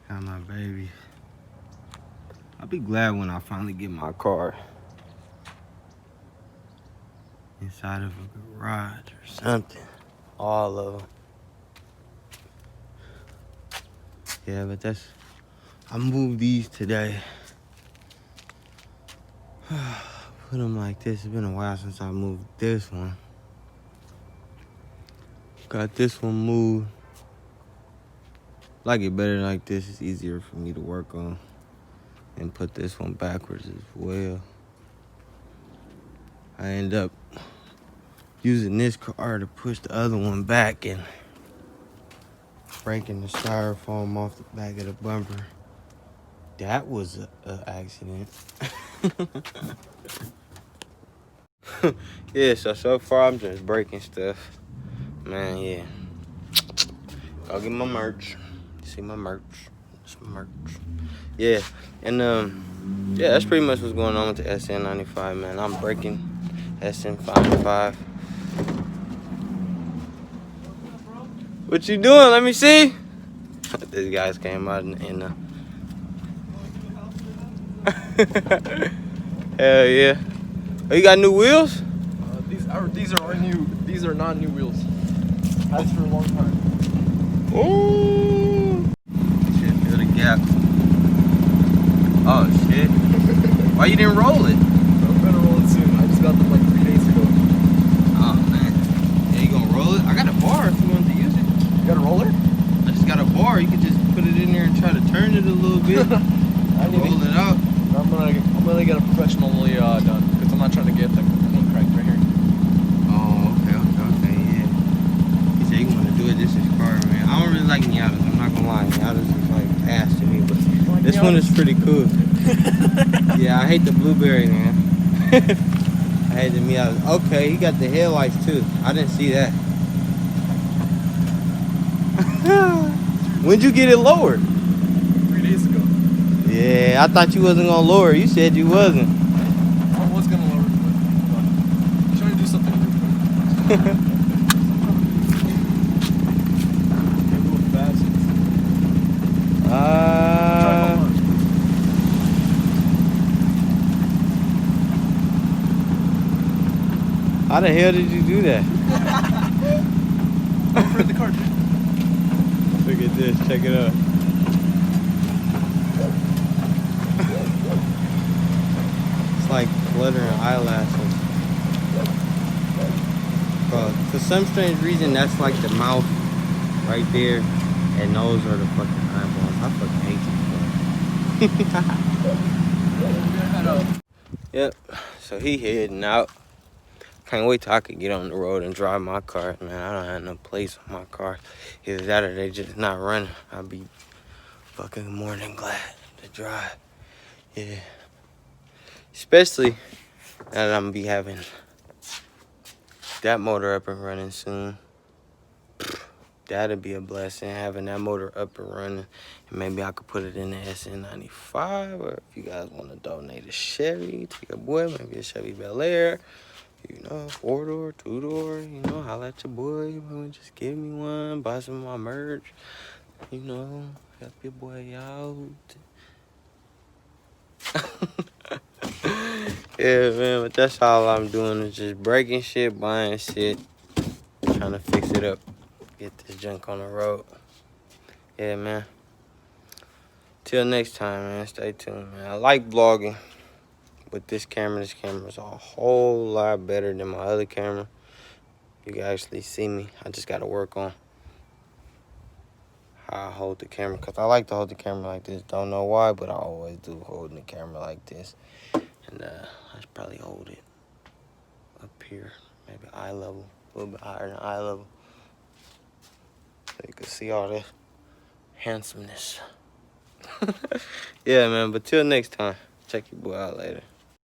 Got my baby. I'll be glad when I finally get my car inside of a garage or something. All of them. Yeah, but that's... I moved these today. Put them like this. It's been a while since I moved this one. Got this one moved. Like it better like this. It's easier for me to work on. And put this one backwards as well. I end up using this car to push the other one back and breaking the styrofoam off the back of the bumper. That was an accident. Yeah, so far I'm just breaking stuff. Man, yeah. I'll get my merch. See my merch. It's my merch. Yeah, and yeah, that's pretty much what's going on with the sn95, man. I'm breaking sn95. What you doing? Let me see. These guys came out in the... Hell yeah. Oh, you got new wheels? These are new. These are not new wheels. Has for a long time. Ooh. Shit, feel the gap. Oh shit. Why you didn't roll it? I'm gonna roll it soon. I just got them like 3 days ago. Oh man. Yeah, you gonna roll it? I got a bar if you wanted to use it. You got a roller? I just got a bar. You could just put it in there and try to turn it a little bit. I need roll it out. I'm gonna get a professionally done because I'm not trying to get the clean cracked right here. Oh, okay, yeah. He said he want to do it. This is car, man. I don't really like Miatas. I'm not gonna lie. Miatas is like ass to me, but Like this one is pretty cool. Yeah, I hate the blueberry, man. I hate the Miatas. Okay, he got the headlights too. I didn't see that. When'd you get it lowered? 3 days ago. Yeah, I thought you wasn't gonna lower it. You said you wasn't. I was gonna lower it, but hold on. I'm trying to do something real quick. Maybe with facets. How the hell did you do that? Over the car, dude. Look at this. Check it out. It's like fluttering eyelashes. Bro, for some strange reason, that's like the mouth right there, and those are the fucking eyeballs. I fucking hate these. Yep. So he heading out. Can't wait till I could get on the road and drive my car, man. I don't have no place on my car. Either that or they just not running. I'll be fucking more than glad to drive. Yeah. Especially now that I'm gonna be having that motor up and running soon. That'd be a blessing, having that motor up and running. And maybe I could put it in the sn95, or if you guys want to donate a Chevy to your boy, maybe a Chevy Bel Air. You know, 4-door, 2-door, you know, holla at your boy. You know, just give me one, buy some of my merch. You know, help your boy out. Yeah, man, but that's all I'm doing is just breaking shit, buying shit, trying to fix it up, get this junk on the road. Yeah, man. Till next time, man, stay tuned, man. I like vlogging with this camera. This camera is a whole lot better than my other camera. You can actually see me. I just got to work on how I hold the camera, because I like to hold the camera like this. Don't know why, but I always do holding the camera like this. And I should probably hold it up here, maybe eye level, a little bit higher than eye level, so you can see all this handsomeness. Yeah, man, but till next time, check your boy out later.